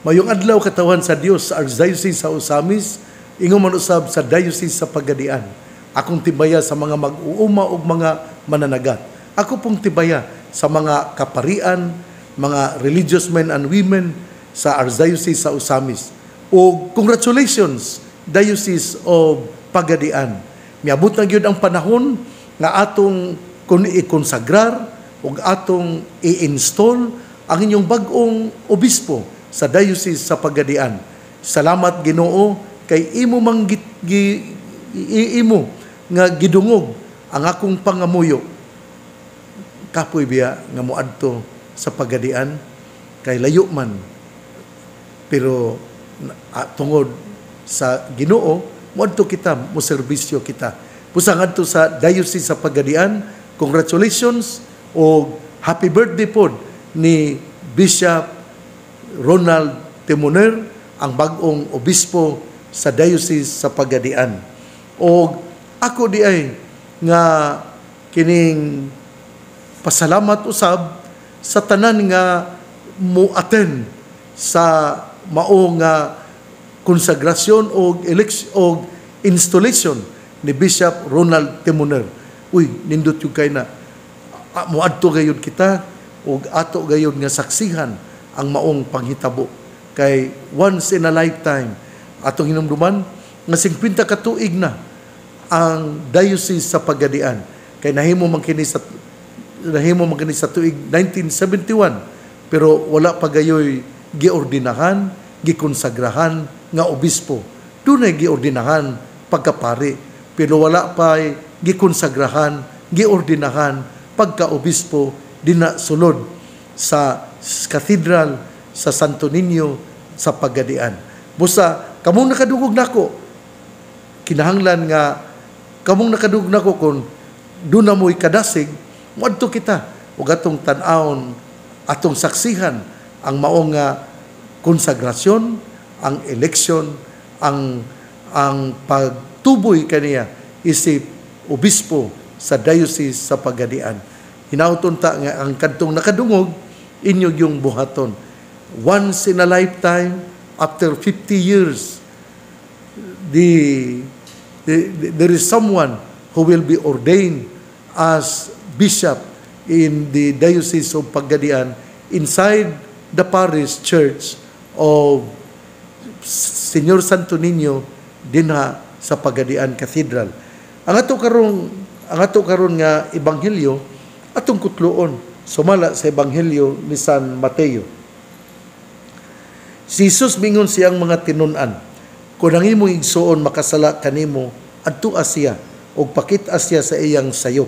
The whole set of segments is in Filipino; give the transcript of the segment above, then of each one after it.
Mayong adlaw katawan sa Dios sa Archdiocese sa Osamis, ingon man usab sa Diocese sa Pagadian. Akong tibaya sa mga mag-uuma ug mga mananagat. Ako pong tibaya sa mga kaparian, mga religious men and women sa Archdiocese sa Osamis. O congratulations, Diocese of Pagadian. Miabot na gyud ang panahon nga atong i-consagrar ug atong i-install ang inyong bag-ong obispo sa Diocese sa Pagadian. Salamat Ginoo kay imo mang imo nga gidungog ang akong pangamuyo. Kapoy biya nga moadto sa Pagadian kay layo man. Pero tungod sa Ginoo, moadto kita, mo serbisyo kita. Pusang adto sa Diocese sa Pagadian, congratulations o happy birthday pod ni Bishop Ronald Timoner, ang bagong obispo sa Diocese sa Pagadian. O ako di ay nga kining pasalamat usab sa tanan nga mo-attend sa mao nga konsagrasyon o election o installation ni Bishop Ronald Timoner. Uy, nindot yung kay na muadto gayud kita o ato gayud nga saksihan ang maong panghitabo. Kay once in a lifetime, atong hinumduman, nga 50 ka tuig na ang Diocese sa Pagadian. Kay nahimo man kini sa tuig 1971, pero wala pa gayoy giordinahan, gikonsagrahan nga obispo. Dunay giordinahan pagkapari, pero wala pa gikonsagrahan, giordinahan pagka-obispo dina sulod sa Cathedral sa Santo Niño sa Pagadian. Busa, kamong nakadugog nako, kinahanglan nga kamong nakadugog nako kung doon na mo'y kadasig, muadto kita ug atong tan-awon, atong saksihan ang maong nga konsagrasyon, ang eleksyon, ang pagtuboy kaniya isip obispo sa Diocese sa Pagadian. Hinauton ta nga ang kadtong nakadungog inyo yung buhaton. Once in a lifetime, after 50 years, there is someone who will be ordained as bishop in the Diocese of Pagadian inside the parish church of Señor Santo Niño dinha sa Pagadian Cathedral. Ang ato karon nga ebanghelyo atong kutloon sumala sa ebanghelyo ni San Mateo. Si Jesus mingon siyang mga tinun-an, kung ang imong igsuon makasala kanimo, adtua siya o pakita siya sa iyang sayop.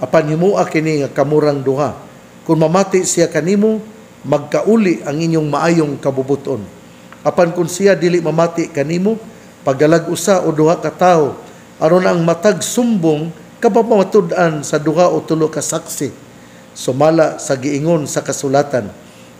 Apan himua kini nga kamurang duha. Kung mamati siya kanimo, magkauli ang inyong maayong kabubuton. Apan kung siya dili mamati kanimo, pagdalag usa o duha ka tawo, aron ang matag sumbong kapamatud-an sa duha o tulo ka saksi, sumala sa giingon sa kasulatan.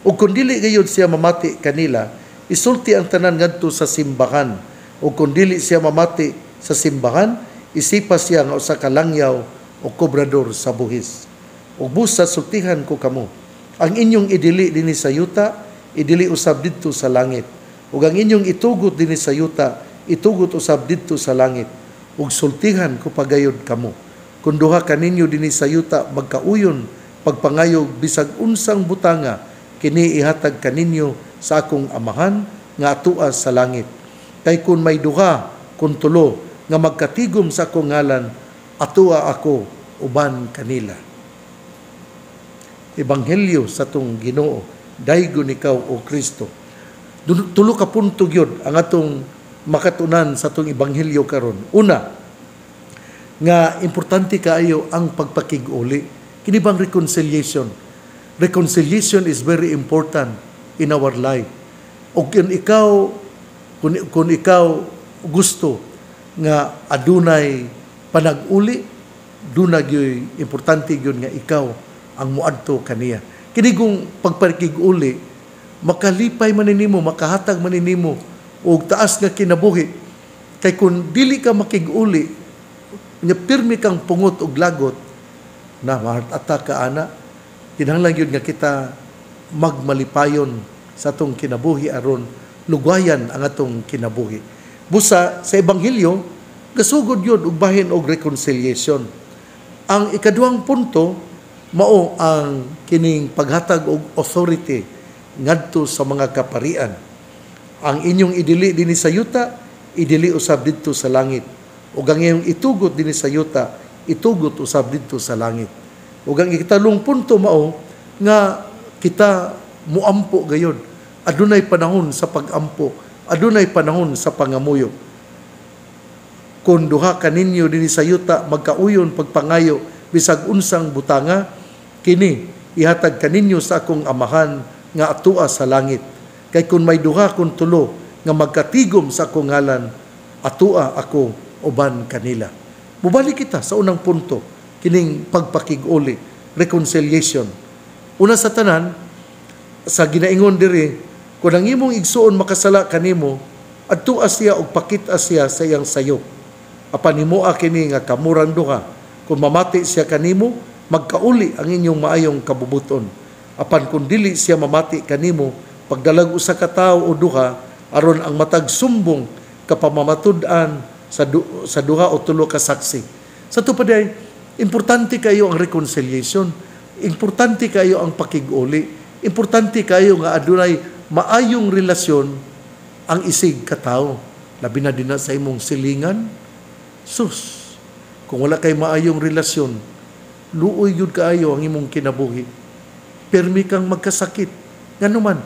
O kung dili gayud siya mamati kanila, isulti ang tanan ngadto sa simbahan. O kung dili siya mamati sa simbahan, isipa siya nga usa ka langyaw o kobrador sa buhis. O busa sultihan ko kamo, ang inyong idili dinhi sa yuta, idili usab didto sa langit. Ug ang inyong itugot dinhi sa yuta, itugot usab didto sa langit. Ug sultihan ko pagayod kamo. Kung duha kaninyo dinhi sa yuta magkauyon pagpangayog bisag unsang butanga, kini ihatag kaninyo sa akong amahan nga atua sa langit. Kay kun may duha kun tulo nga magkatigom sa akong ngalan, atua ako uban kanila. Ebanghelyo sa tong Ginoo, daygon ikaw o Kristo. Tulo ka punto gyud ang atong makatunan sa tong ebanghelyo karon. Una, nga importante kaayo ang pagpakig-uli. Kini bang reconciliation? Reconciliation is very important in our life. O kung ikaw gusto nga adunay panag-uli, dunay importante gyud nga ikaw ang muadto kaniya. Kini kung pagpakig-uli, makalipay man nimo, makahatag man nimo og taas nga kinabuhi. Kay kung dili ka makig-uli, nya pirmi kang pungot og lagot, na heart attack ka ana, kinahanglan gyud nga kita magmalipayon sa atong kinabuhi aron lugwayan ang atong kinabuhi. Busa sa ebanghelyo gasugod yun og bahin og reconciliation. Ang ikaduhang punto mao ang kining paghatag og authority ngadto sa mga kaparian. Ang inyong idili dinhi sa yuta, idili usab didto sa langit. Ug ang inyong itugot dinhi sa yuta, itugot usab didto sa langit. Ug ang ikatalong punto mao nga kita muampo gayud. Adunay panahon sa pagampo, adunay panahon sa pangamuyo. Kung duha kaninyo dinhi sa yuta magkauyon pagpangayo bisag unsang butanga, kini ihatag kaninyo sa akong amahan nga atua sa langit. Kay kung may duha kung tulo nga magkatigom sa akong ngalan, atua ako uban kanila. Mubalik kita sa unang punto, kining pagpakig-uli, reconciliation. Una sa tanan, sa ginaingon diri, kung ang imong igsuon makasala kanimo, adtua siya og pakita siya sa iyang sayop. Apan himuha kini nga kamurang duha. Kung mamati siya kanimo, magkauli ang inyong maayong kabubuton. Apan kung dili siya mamati kanimo, pagdalag usa ka tawo o duha, aron ang matag sumbong kapamamatud-an sa duha o tulo ka saksi. Sa tupaday, importante kayo ang reconciliation. Importante kayo ang pakig-uli. Importante kayo nga adunay maayong relasyon ang isig katao. Labi na din na sa imong silingan. Sus, kung wala kay maayong relasyon, luoy yun kaayo ang imong kinabuhi. Permi kang magkasakit. Nga naman,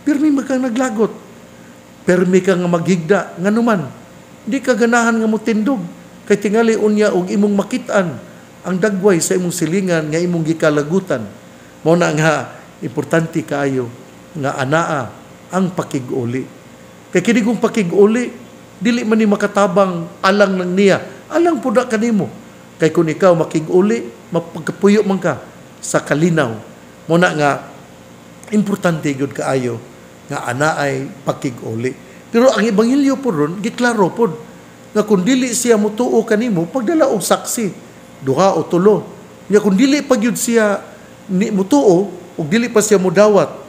permi kang naglagot. Permi kang maghigda. Nga naman, di ka ganahan nga mo tindog. Kay tingali unya og imong makitaan ang dagway sa imong silingan nga imong gikalagutan. Mao na nga importante kaayo nga anaa ang pakig-uli. Kay kini kung pakig-uli, dili man ni makatabang alang lang niya. Alang pud kanimo. Kay kung ikaw makig-uli, mapagkapuyo man ka sa kalinaw. Mao na nga importante gyud kaayo nga anaay pakig-uli. Pero ang ebanghelyo po ron giklaro pod nga kung dili siya mutuo kanimo pagdala og saksi, duha o tulo. Nya kung dili pa gyud siya mutuo ug dili pa siya mudawat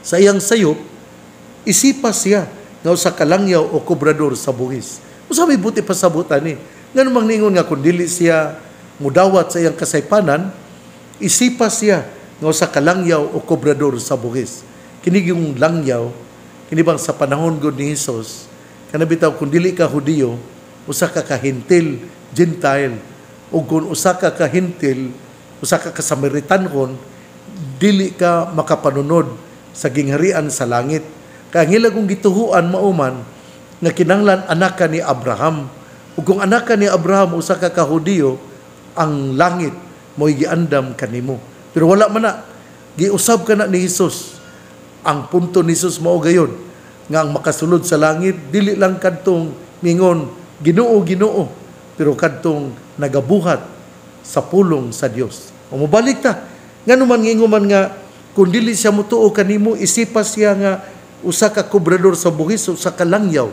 sa iyang sayop, isipa siya nga usa ka langyaw o kobrador sa buhis. Usa may buti pasabutan ni. Ngano mang ningon nga kung dili siya mudawat sa iyang kasaypanan, isipa siya nga usa ka langyaw o kobrador sa buhis. Kini yung langyaw, kini bang sa panahon gud ni Hesus, kana bitaw kung dili ka Hudiyo, usa ka kahintil, Gentile, ug kung usa ka kahintil, usa ka Samaritanhon, dili ka makapanunod sa gingharian sa langit. Kaya ngila kung gituhuan mauman nga kinanglan anak ka ni Abraham. Ug kung anak ka ni Abraham usa ka Hudiyo, ang langit mo'y giandam kanimo. Pero wala man na, giusab ka na ni Hesus. Ang punto ni Hesus mao gayon nga ang makasulod sa langit dili lang kadtong mingon Ginoo Ginoo, pero kadtong nagabuhat sa pulong sa Dios. O mobalik ta nganuman nginguman nga kung dili siya mutuo kanimo, isipa siya nga usa ka kobrador sa buhis, usa ka langyaw,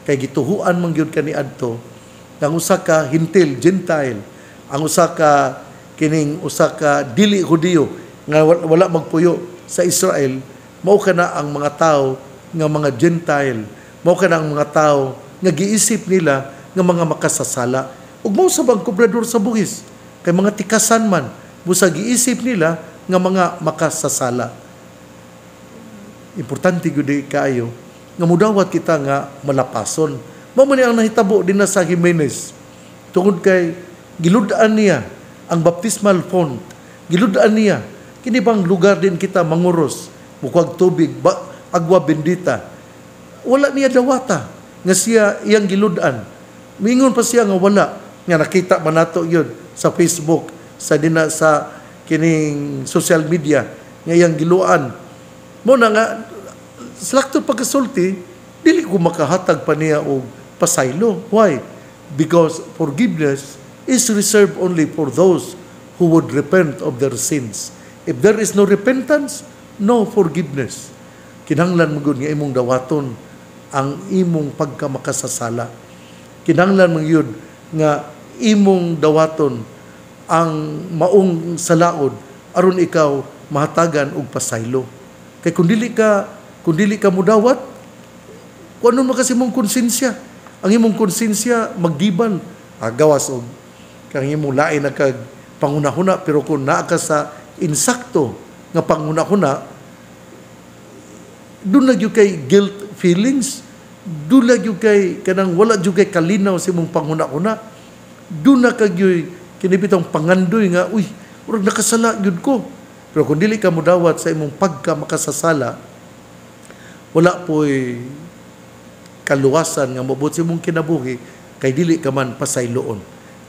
kay gituhuan man gyud kaniadto nga usa ka hintil, Gentile, ang usa ka kining usa ka dili Hudiyo nga wala magpuyo sa Israel, mao kana ang mga tao nga mga Gentile, mao kana ang mga tao nga giisip nila nga mga makasasala. Ug mao sa bang kobrador sa buhis, kay mga tikasan man, busa giisip nila nga mga makasasala. Importante gyud kaayo nga mudawat kita nga malapason. Mao man ang nahitabo din na sa Jimenez. Tungod kay gilud-an niya ang baptismal font. Gilud-an niya kini bang lugar din kita manguros, mukwag tubig, agwa bendita. Wala niya dawata nga siya iyang gilud-an. Mingon pa siya nga wala nga nakita man nato yun sa Facebook, sa kining social media nga iyang giluan. Mo na nga salakto pagkasulti, dili ko makahatag pa niya og pasaylo. Why? Because forgiveness is reserved only for those who would repent of their sins. If there is no repentance, no forgiveness. Kinahanglan mo nga imong dawaton ang imong pagkamakasasala. Kinahanglan mo yun nga imong dawaton ang maong salaod aron ikaw mahatagan og pasaylo. Kay kung dili ka mudawat, kung ano makasi mong konsensya. Ang imong konsensya magdibal, gawas og kang imong lain na kag pangunahuna, pero kung naa ka sa insakto nga pangunahuna, doon na yung kay guilt feelings, doon na yung kay kanang wala yung kay kalinaw sa imong pangunahuna, doon na kag yung kinibitang pangandoy nga, uy, urag nakasala yun ko. Pero kung dili ka mudawat sa imong pagka makasasala, wala po'y kaluwasan nga mabot sa imong kinabuhi, kay dili ka man pasayloon.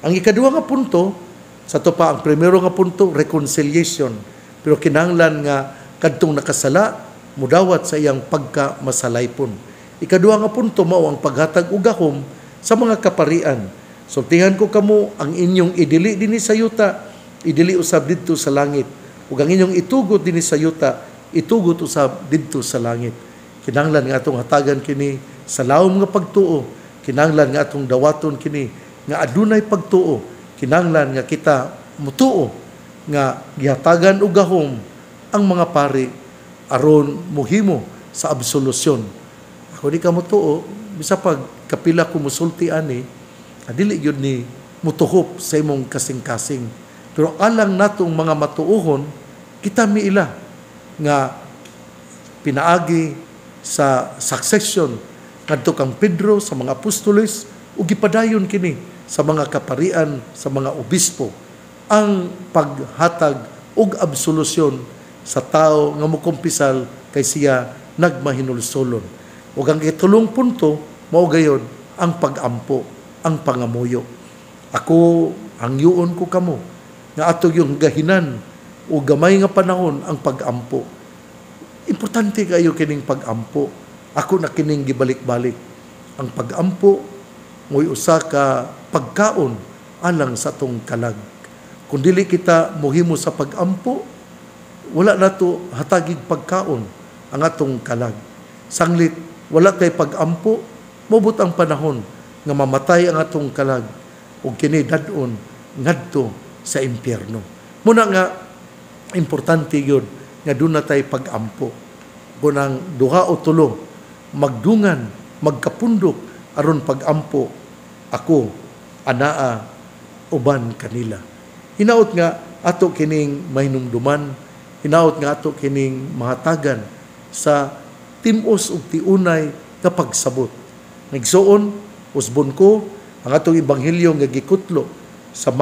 Ang ikaduha nga punto, sa to pa, ang primero nga punto, reconciliation. Pero kinahanglan nga kadtong nakasala, mudawat sa iyang pagka-masalaypon. Ikaduha nga punto, mao ang paghatag og gahom sa mga kaparian. Sultihan ko kamo, ang inyong idili dinhi sa yuta, idili usab didto sa langit. Ug ang inyong itugot dinhi sa yuta, itugot usab didto sa langit. Kinahanglan nga atong hatagan kini sa lawom nga pagtuo, kinahanglan nga atong dawaton kini nga adunay pagtuo, kinahanglan nga kita mutuo nga gihatagan og gahom ang mga pari aron muhimo sa absolusyon. Ako di ka mutuo, bisa pag kapila ko musulti ani, dili gyud ni mutuhop sa imong kasing-kasing. Pero alang natong mga matuohon, kita miila nga pinaagi sa succession ngadto kang Pedro sa mga apostoles ug gipadayon kini sa mga kaparian, sa mga obispo ang paghatag og absolusyon sa tao nga mokumpisal kay siya nagmahinulsolon. Ug ang itulong punto mao gayon ang pag-ampo, ang pangamuyo. Ako hangyoon ko kamo nga ato yung gahinan o gamay nga panahon ang pag-ampo. Importante kayo kining pag-ampo. Ako na kining gibalik-balik. Ang pag-ampo mo'y usa ka pagkaon alang sa atong kalag. Kung dili kita muhimo sa pag-ampo, wala nato hatagig pagkaon ang atong kalag. Sanglit, wala tay pag-ampo, mabot ang panahon nga mamatay ang atong kalag ug kini dadon ngadto sa impyerno. Muna nga, importante yun nga doon na tayo pag-ampo. Kung ang duha o tulo, magdungan, magkapundok, aron pag-ampo, ako, anaa, uban kanila. Hinaot nga, ato kining mahinumduman, hinaot nga ato kining mahatagan sa timos ug tiunay nga pagsabot. Nagsuon, usbon ko, ang atong ebanghelyo nga gikutlo sa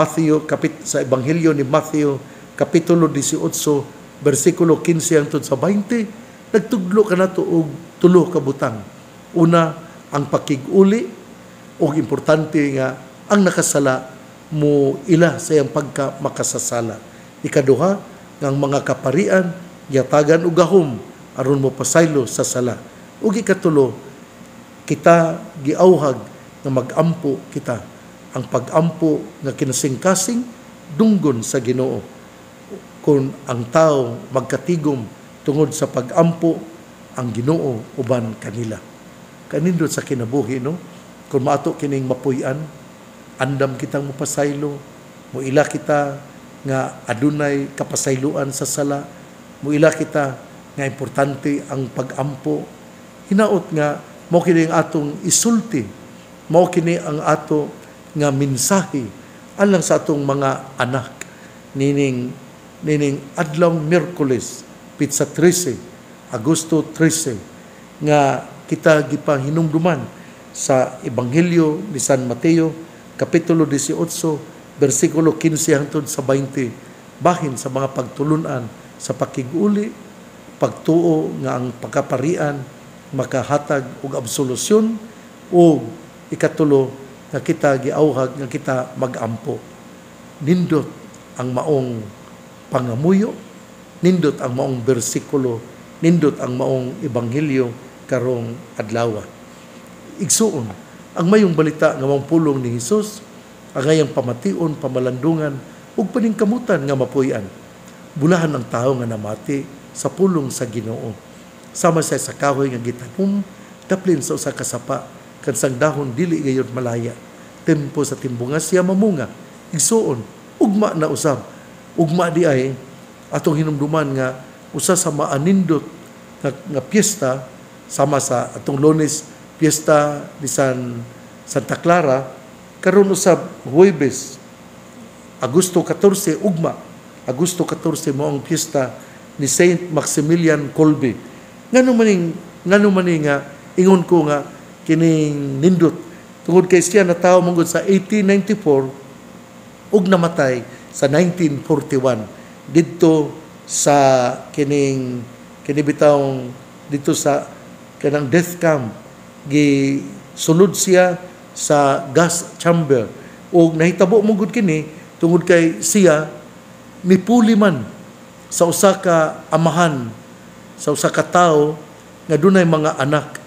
sa ebanghelyo ni Matthew, kapitulo 18, versikulo 15 hangtod sa 20, nagtudlo ka na to og tulo ka butang. Una, ang pakig-uli, o importante nga, ang nakasala mo ila sa iyang pagka makasasala. Ikaduha, ng mga kaparian, yatagan og gahom, aron mo pasaylo sa sala. Ug ikatulo, kita giauhag nga mag-ampo kita. Ang pag-ampo nga kinasing-kasing, dunggon sa Ginoo. Kung ang tao magkatigom tungod sa pag-ampo, ang Ginoo uban kanila. Kanindot sa kinabuhi, no? Kung maato kining mapuy-an, andam kitang mapasaylo, muila kita nga adunay kapasayloan sa sala, muila kita nga importante ang pag-ampo. Hinaot nga, mao kini ang atong isulti, mao kini ang ato nga mensahe alang sa atong mga anak. Nining adlaw Miyerkules, Pitsa 13, Agosto 13, nga kita gipahinumduman sa Ebanghelyo ni San Mateo, Kapitulo 18, versikulo 15 hangtod sa 20, bahin sa mga pagtulunan sa pakig-uli, pagtuo nga ang pagkaparian, makahatag og absolusyon, o ikatulo nga kita giauhag nga kita mag-ampo. Nindot ang maong pangamuyo, nindot ang maong bersikulo, nindot ang maong ebanghelyo karong adlaw. Igsuon, ang mayong balita nga maong pulong ni Hesus, ang ngayang pamation, pamalandungan, ug paningkamutan nga mapuy-an. Bulahan ang tao nga namati sa pulong sa Ginoo. Sama siya sa kahoy nga gitanom, daplin sa usa ka sapa, kansang dahon dili gayon malaya. Tempo sa timbungas siya mamunga. Igsuon, ugma na usab. Ugma di ay atong hinumduman nga usa sa maanindot nga piyesta sama sa atong Lunes piyesta di Santa Clara, karon usab Huwebes Agosto 14 ugma. Agosto 14 mo ang piyesta ni Saint Maximilian Kolbe. Ngano maning nga ingon ko nga kining nindot tungod kay siya natawo manggod sa 1894 ug namatay sa 1941 didto sa kinibitawng dito sa kanang death camp. Sulod siya sa gas chamber ug nahitabo manggod kini tungod kay siya mipuli man sa usa ka amahan, sa usa ka tawo nga dunay mga anak.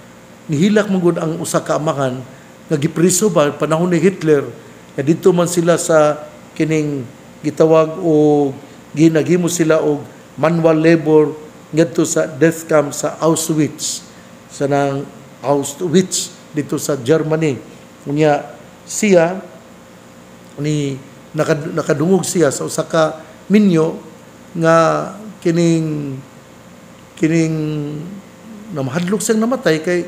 Nihilak manggod ang usa ka amahan nga gipriso ba panahon ni Hitler, nga dito man sila sa kining gitawag o ginagimo sila og manual labor ngadto sa death camp sa Auschwitz, dito sa Germany. Unya siya ni nakadungog siya sa usa ka minyo nga kining namahadlok siyang namatay kay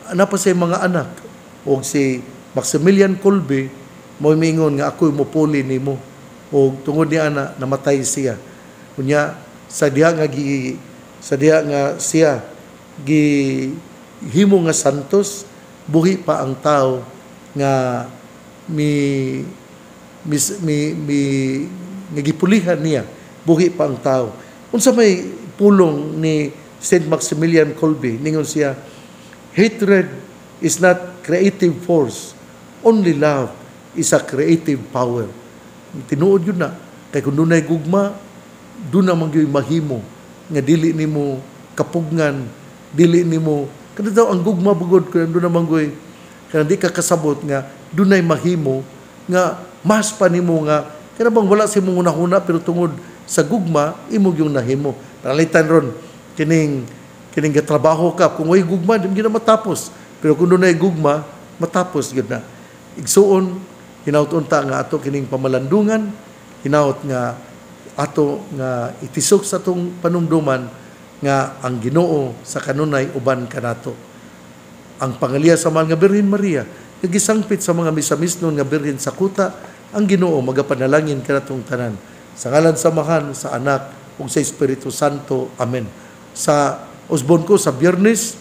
pa siya mga anak. O si Maximilian Kolbe mo mingon nga ako'y mopuli nimo, o tungod niya namatay siya. Unya sa diha nga siya gihimo nga santos, buhi pa ang tao nga nagipulihan niya, buhi pa ang tao. Unsa may pulong ni Saint Maximilian Kolbe, ningon siya, hatred is not creative force, only love is a creative power. Tinuod yun na, kay kung dunay gugma, doon naman yung mahimo, nga dili nimo kapugnan, dili nimo, kada daw ang gugma bugod, kung doon naman yung, kaya di ka kasabot nga, dunay mahimo, nga mas pa nimo nga, kaya bang wala si mong unahuna, pero tungod sa gugma, imog yung nahimo. Nalitan ron, kining trabaho ka, kung may gugma, hindi na matapos. Pero kung doon ay gugma, matapos yun na. Igsuon, hinaut-unta nga ato kining pamalandungan, hinaut nga ato nga itisok sa itong panumduman nga ang Ginoo sa kanunay uban kanato. Ang pangaliya sa mahal nga Birhen Maria, nagisangpit sa mga misamisnon nga birhen sa kuta, ang Ginoo magapanalangin kanatong tanan. Sa ngalan sa Amahan, sa Anak, ug sa Espiritu Santo. Amen. Sa usbon ko sa Biyernes,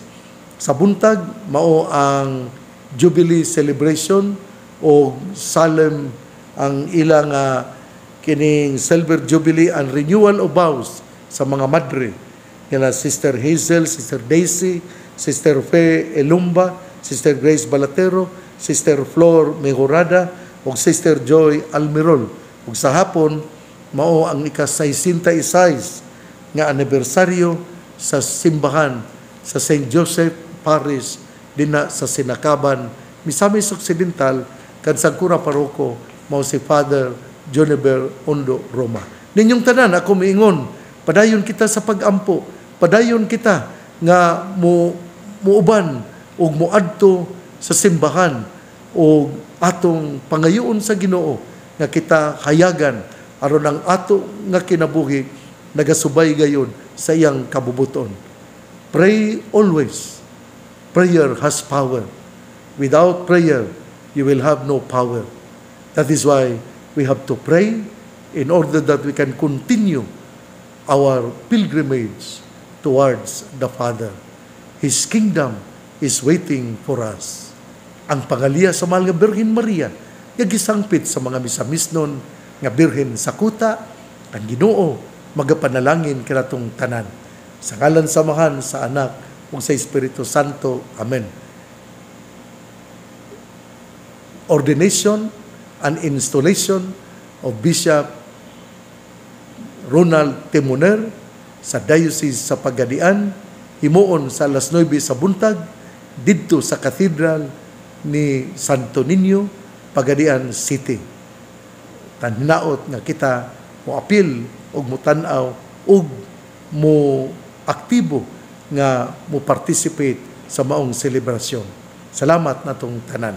sa buntag, mao ang Jubilee Celebration o solemn ang ilang kining Silver Jubilee and Renewal of Vows sa mga madre. Kaya Sister Hazel, Sister Daisy, Sister Fe Elumba, Sister Grace Balatero, Sister Flor Mejorada, ug Sister Joy Almirol. Ug sa hapon, mao ang ika-66 nga anibersaryo sa simbahan sa St. Joseph Parish dinha sa Sinakaban, Misamis Occidental, kan Sagkura Paroko, mao si Father Joniver Ondo Roma. Ninyong tanan ako miingon, padayon kita sa pag-ampo, padayon kita nga muuban ug moadto sa simbahan o atong pangayoon sa Ginoo nga kita hayagan aron ang ato nga kinabuhi nagasubay gayon sa iyang kabubuton. Pray always. Prayer has power. Without prayer, you will have no power. That is why we have to pray in order that we can continue our pilgrimage towards the Father. His kingdom is waiting for us. Ang pangaliya sa mahal nga Birhen Maria, yagisangpit sa mga misamisnon nga birhen sa kuta, ang Ginoo magapanalangin kanatong tanan. Sa ngalan sa Amahan, sa Anak, ug sa Espiritu Santo. Amen. Ordination and installation of Bishop Ronald Timoner sa Diocese sa Pagadian, himuon sa alas 9 sa buntag, didto sa Cathedral ni Santo Niño, Pagadian City. Tanhinaot nga kita mo apil og mo tan-aw og mo aktibo nga mo participate sa maong selebrasyon. Salamat natong tanan.